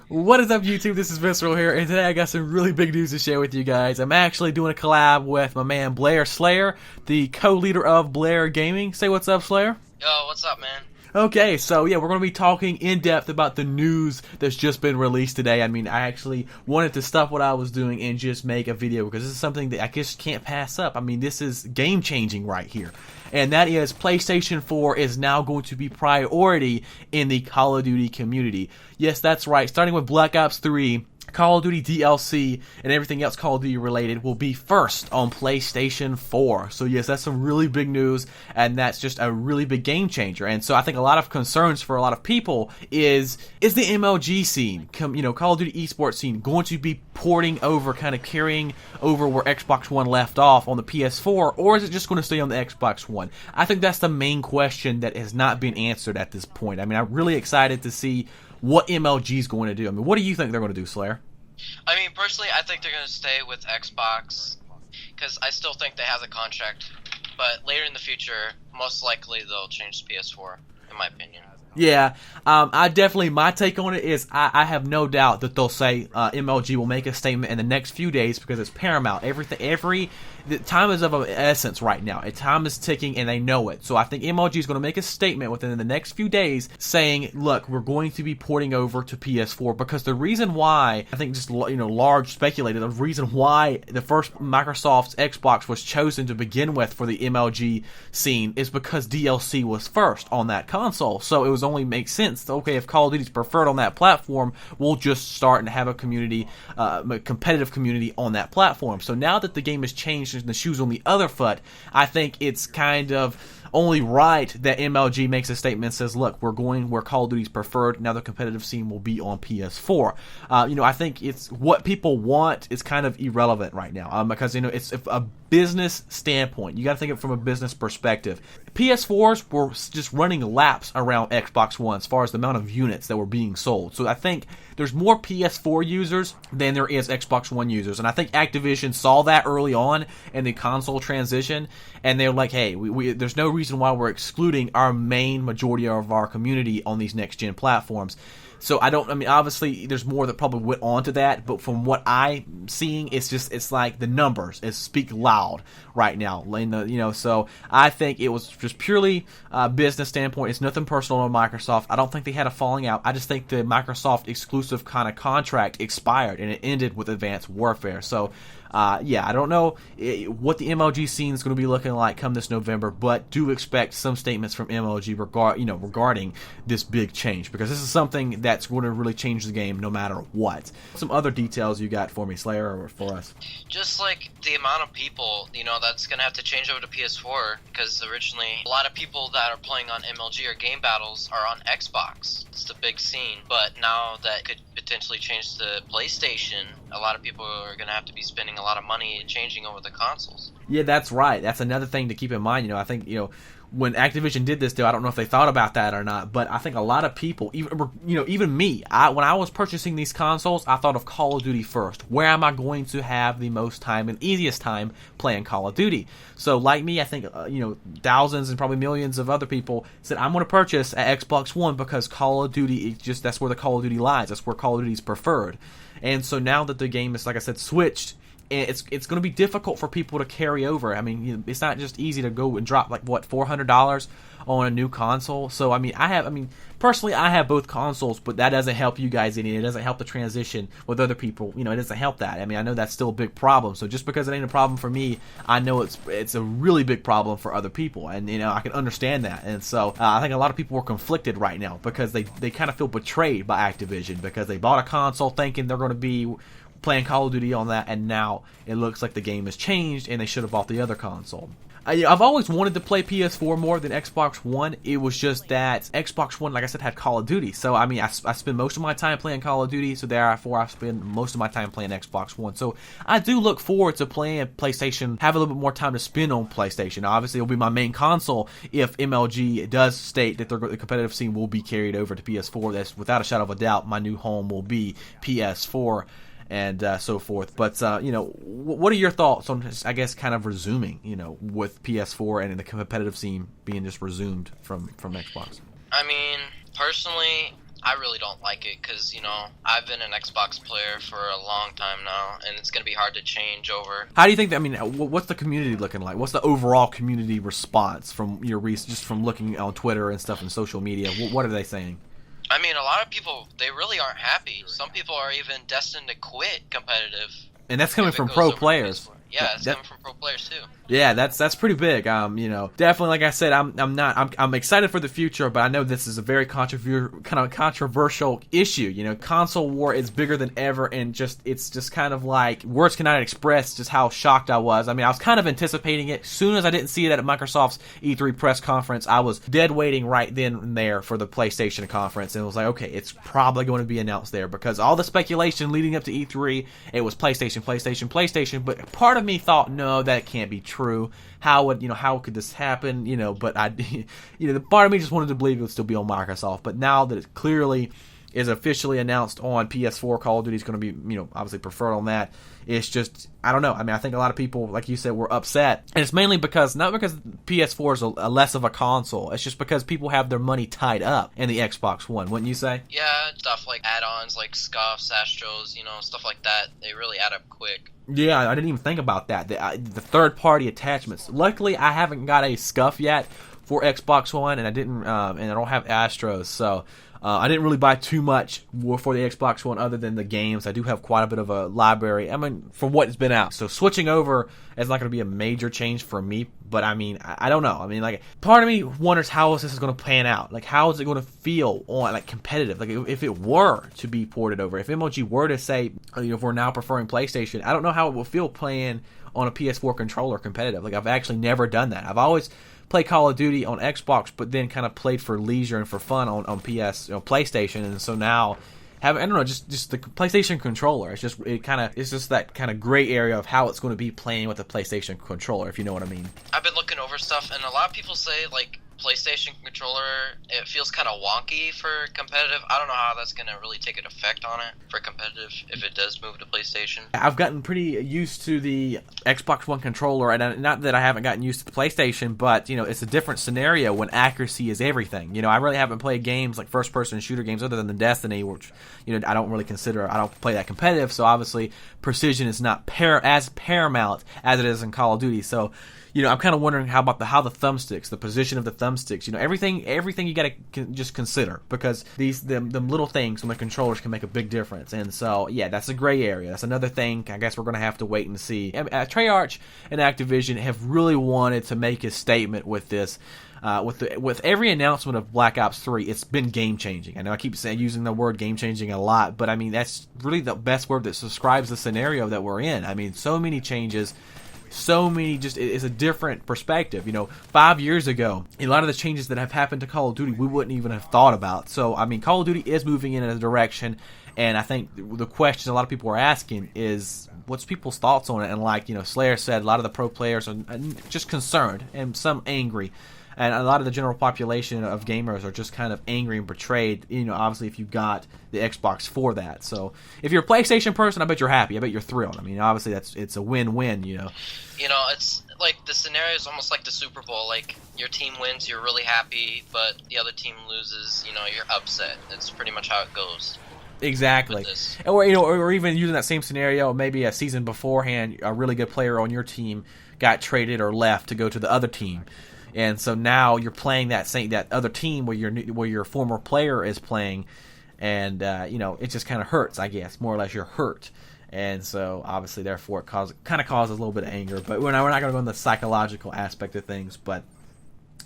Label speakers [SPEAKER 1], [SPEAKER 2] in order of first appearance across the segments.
[SPEAKER 1] What is up, YouTube? This is Visceral here, and today I got some really big news to share with you guys. I'm actually doing a collab with my man Blair Slayer, the co-leader of Blair Gaming. Say what's up, Slayer.
[SPEAKER 2] Yo, what's up, man?
[SPEAKER 1] Okay, so yeah, we're going to be talking in depth about the news that's just been released today. I mean, I actually wanted to stop what I was doing and just make a video because this is something that I just can't pass up. I mean, this is game-changing right here. And that is PlayStation 4 is now going to be priority in the Call of Duty community. Yes, that's right. Starting with Black Ops 3, Call of Duty DLC, and everything else Call of Duty related will be first on PlayStation 4. So yes, that's some really big news, and that's just a really big game changer. And so I think a lot of concerns for a lot of people is the MLG scene, Call of Duty esports scene, going to be porting over, kind of carrying over where Xbox One left off on the PS4, or is it just going to stay on the Xbox One? I think that's the main question that has not been answered at this point. I mean, I'm really excited to see what MLG is going to do. I mean, what do you think they're going to do, Slayer?
[SPEAKER 2] I mean, personally, I think they're going to stay with Xbox because I still think they have the contract. But later in the future, most likely they'll change to PS4, in my opinion.
[SPEAKER 1] Yeah, my take on it is I have no doubt that they'll say MLG will make a statement in the next few days because it's paramount. The time is of essence right now. Time is ticking and they know it. So I think MLG is going to make a statement within the next few days saying, look, we're going to be porting over to PS4 because the reason why, I think just, large speculated, the reason why the first Microsoft's Xbox was chosen to begin with for the MLG scene is because DLC was first on that console. So it was only makes sense. Okay, if Call of Duty is preferred on that platform, we'll just start and have a community, a competitive community on that platform. So now that the game has changed and the shoe's on the other foot, I think it's kind of only right that MLG makes a statement and says, look, we're going where Call of Duty's preferred. Now the competitive scene will be on PS4. I think it's what people want is kind of irrelevant right now because, it's a business standpoint. You got to think of it from a business perspective. PS4s were just running laps around Xbox One as far as the amount of units that were being sold. So I think there's more PS4 users than there is Xbox One users. And I think Activision saw that early on in the console transition. And they were like, hey, there's no reason why we're excluding our main majority of our community on these next-gen platforms. So obviously there's more that probably went on to that, but from what I'm seeing, it's like the numbers speak loud right now. So I think it was just purely business standpoint. It's nothing personal on Microsoft. I don't think they had a falling out. I just think the Microsoft exclusive kind of contract expired and it ended with Advanced Warfare. So I don't know what the MLG scene is going to be looking like come this November, but do expect some statements from MLG regarding this big change because this is something that's going to really change the game no matter what. Some other details you got for me, Slayer, or for us?
[SPEAKER 2] Just like the amount of people, that's going to have to change over to PS4 because originally a lot of people that are playing on MLG or Game Battles are on Xbox. It's the big scene, but now that could potentially change to PlayStation, a lot of people are going to have to be spending a lot of money changing over the consoles.
[SPEAKER 1] Yeah, that's right. That's another thing to keep in mind. I think, when Activision did this deal, I don't know if they thought about that or not, but I think a lot of people, even me, when I was purchasing these consoles, I thought of Call of Duty first. Where am I going to have the most time and easiest time playing Call of Duty? So like me, I think, thousands and probably millions of other people said, I'm going to purchase an Xbox One because Call of Duty, that's where the Call of Duty lies. That's where Call of Duty is preferred. And so now that the game is, like I said, switched, it's going to be difficult for people to carry over. I mean, it's not just easy to go and drop $400 on a new console. So personally, I have both consoles, but that doesn't help you guys any. It doesn't help the transition with other people. It doesn't help that. I mean, I know that's still a big problem. So just because it ain't a problem for me, I know it's a really big problem for other people, and I can understand that. And so I think a lot of people are conflicted right now because they kind of feel betrayed by Activision because they bought a console thinking they're going to be playing Call of Duty on that, and now it looks like the game has changed and they should have bought the other console. I've always wanted to play PS4 more than Xbox One. It was just that Xbox One, like I said, had Call of Duty. So, I spend most of my time playing Call of Duty, so therefore I spend most of my time playing Xbox One. So, I do look forward to playing PlayStation, have a little bit more time to spend on PlayStation. Obviously, it'll be my main console if MLG does state that the competitive scene will be carried over to PS4. That's without a shadow of a doubt, my new home will be PS4. And so forth. But, what are your thoughts on, I guess, kind of resuming, with PS4 and the competitive scene being just resumed from Xbox?
[SPEAKER 2] I mean, personally, I really don't like it because, you know, I've been an Xbox player for a long time now, and it's going to be hard to change over.
[SPEAKER 1] How do you think that, I mean, what's the community looking like? What's the overall community response from your just from looking on Twitter and stuff and social media? What are they saying?
[SPEAKER 2] I mean, a lot of people, they really aren't happy. Some people are even destined to quit competitive.
[SPEAKER 1] And that's coming from pro players.
[SPEAKER 2] Yeah, it's coming from pro players too.
[SPEAKER 1] Yeah, that's pretty big. You know, definitely, like I said, I'm excited for the future, but I know this is a very controversial issue. You know, console war is bigger than ever, and it's just kind of like words cannot express just how shocked I was. I mean, I was kind of anticipating it. As soon as I didn't see it at Microsoft's E3 press conference, I was dead waiting right then and there for the PlayStation conference, and it was like, okay, it's probably going to be announced there because all the speculation leading up to E3, it was PlayStation, but part of me thought, no, that can't be true. How could this happen? You know, but the part of me just wanted to believe it would still be on Microsoft. But now that it clearly is officially announced on PS4, Call of Duty is going to be, you know, obviously preferred on that. It's just, I don't know. I mean, I think a lot of people, like you said, were upset. And it's mainly not because PS4 is a less of a console. It's just because people have their money tied up in the Xbox One, wouldn't you say?
[SPEAKER 2] Yeah, stuff like add-ons like Scuffs, Astros, you know, stuff like that. They really add up quick.
[SPEAKER 1] Yeah, I didn't even think about that. The third-party attachments. Luckily, I haven't got a Scuff yet for Xbox One, and I didn't, and I don't have Astros, so I didn't really buy too much for the Xbox One other than the games. I do have quite a bit of a library, I mean, for what's been out. So switching over is not going to be a major change for me, but I mean, I don't know. I mean, like, part of me wonders how this is going to pan out. Like, how is it going to feel on, like, competitive? Like, if it were to be ported over, if MLG were to say, you know, if we're now preferring PlayStation, I don't know how it will feel playing on a PS4 controller competitive. Like, I've actually never done that. I've always play Call of Duty on Xbox, but then kind of played for leisure and for fun on PlayStation, and so now I don't know, just the PlayStation controller. It's just that kind of gray area of how it's going to be playing with the PlayStation controller, if you know what I mean.
[SPEAKER 2] I've been looking over stuff, and a lot of people say like PlayStation controller, it feels kind of wonky for competitive. I don't know how that's going to really take an effect on it for competitive if it does move to PlayStation.
[SPEAKER 1] I've gotten pretty used to the Xbox One controller, and not that I haven't gotten used to the PlayStation, but, you know, it's a different scenario when accuracy is everything. You know, I really haven't played games like first-person shooter games other than the Destiny, which, you know, I don't play that competitive, so obviously precision is not as paramount as it is in Call of Duty, so, you know, I'm kind of wondering how the thumbsticks, the position of the thumbsticks, you know, everything you got to just consider, because them little things on the controllers can make a big difference. And so, yeah, that's a gray area. That's another thing I guess we're going to have to wait and see. Treyarch and Activision have really wanted to make a statement with this. With every announcement of Black Ops 3, it's been game-changing. I know I keep using the word game-changing a lot, but I mean, that's really the best word that describes the scenario that we're in. I mean, so many changes. It's a different perspective. You know, 5 years ago, a lot of the changes that have happened to Call of Duty we wouldn't even have thought about. So, I mean, Call of Duty is moving in a direction, and I think the question a lot of people are asking is, what's people's thoughts on it? And like, you know, Slayer said, a lot of the pro players are just concerned, and some angry. And a lot of the general population of gamers are just kind of angry and betrayed, you know, obviously if you got the Xbox for that. So if you're a PlayStation person, I bet you're happy. I bet you're thrilled. I mean, obviously it's a win-win, you know.
[SPEAKER 2] You know, it's like the scenario is almost like the Super Bowl. Like, your team wins, you're really happy, but the other team loses, you know, you're upset. It's pretty much how it goes.
[SPEAKER 1] Exactly. Or, you know, or even using that same scenario, maybe a season beforehand, a really good player on your team got traded or left to go to the other team. And so now you're playing that other team where your former player is playing, and you know, it just kind of hurts, I guess. More or less, you're hurt, and so obviously, therefore, it causes a little bit of anger. But we're not going to go into the psychological aspect of things. But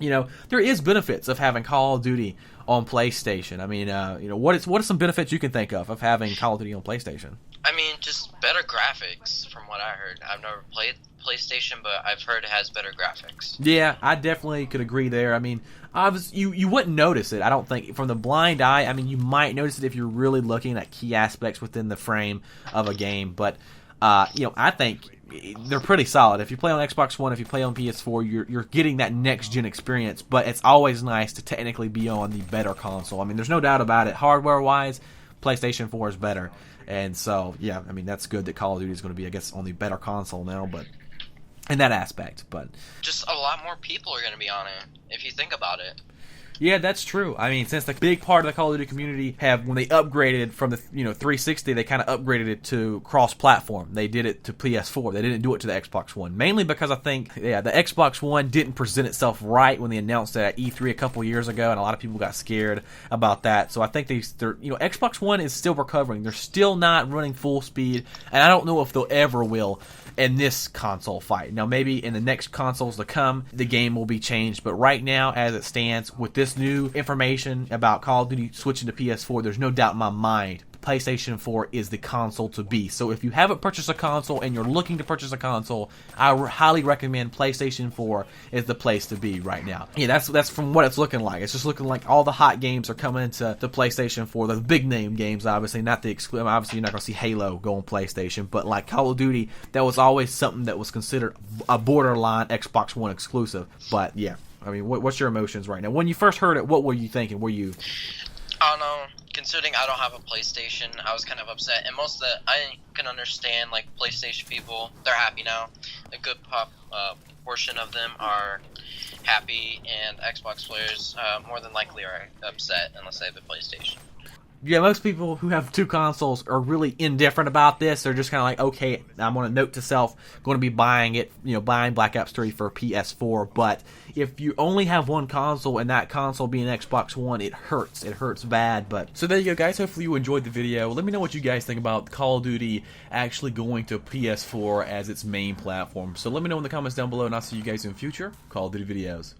[SPEAKER 1] you know, there is benefits of having Call of Duty on PlayStation. I mean, you know, what are some benefits you can think of having Call of Duty on PlayStation?
[SPEAKER 2] I mean, just better graphics, from what I heard. I've never played PlayStation, but I've heard it has better graphics.
[SPEAKER 1] Yeah, I definitely could agree there. I mean, you wouldn't notice it, I don't think, from the blind eye. I mean, you might notice it if you're really looking at key aspects within the frame of a game, but you know, I think they're pretty solid. If you play on Xbox One, if you play on PS4, you're getting that next-gen experience, but it's always nice to technically be on the better console. I mean, there's no doubt about it. Hardware-wise, PlayStation 4 is better. And so, yeah, I mean, that's good that Call of Duty is going to be, I guess, on the better console now, but in that aspect. But
[SPEAKER 2] just a lot more people are going to be on it, if you think about it.
[SPEAKER 1] Yeah, that's true. I mean, since the big part of the Call of Duty community have, when they upgraded from the 360, they kind of upgraded it to cross-platform. They did it to PS4. They didn't do it to the Xbox One, mainly because I think, yeah, the Xbox One didn't present itself right when they announced it at E3 a couple years ago, and a lot of people got scared about that. So I think Xbox One is still recovering. They're still not running full speed, and I don't know if they'll ever will in this console fight. Now, maybe in the next consoles to come, the game will be changed, but right now, as it stands, with this new information about Call of Duty switching to PS4, there's no doubt in my mind PlayStation 4 is the console to be. So if you haven't purchased a console and you're looking to purchase a console, I highly recommend PlayStation 4 is the place to be right now. Yeah, that's from what it's looking like. It's just looking like all the hot games are coming to the PlayStation 4. The big name games, obviously, not the exclusive. Obviously, you're not going to see Halo go on PlayStation, but like Call of Duty, that was always something that was considered a borderline Xbox One exclusive. But yeah, I mean, what's your emotions right now? When you first heard it, what were you thinking? Were you...
[SPEAKER 2] I don't know. Considering I don't have a PlayStation, I was kind of upset. And most of I can understand, like, PlayStation people, they're happy now. A good portion of them are happy, and Xbox players more than likely are upset unless they have a PlayStation.
[SPEAKER 1] Yeah, most people who have two consoles are really indifferent about this. They're just kind of like, okay, I'm going to note to self, going to be buying it, buying Black Ops 3 for PS4. But if you only have one console and that console being Xbox One, it hurts. It hurts bad. But so there you go, guys. Hopefully you enjoyed the video. Let me know what you guys think about Call of Duty actually going to PS4 as its main platform. So let me know in the comments down below, and I'll see you guys in future Call of Duty videos.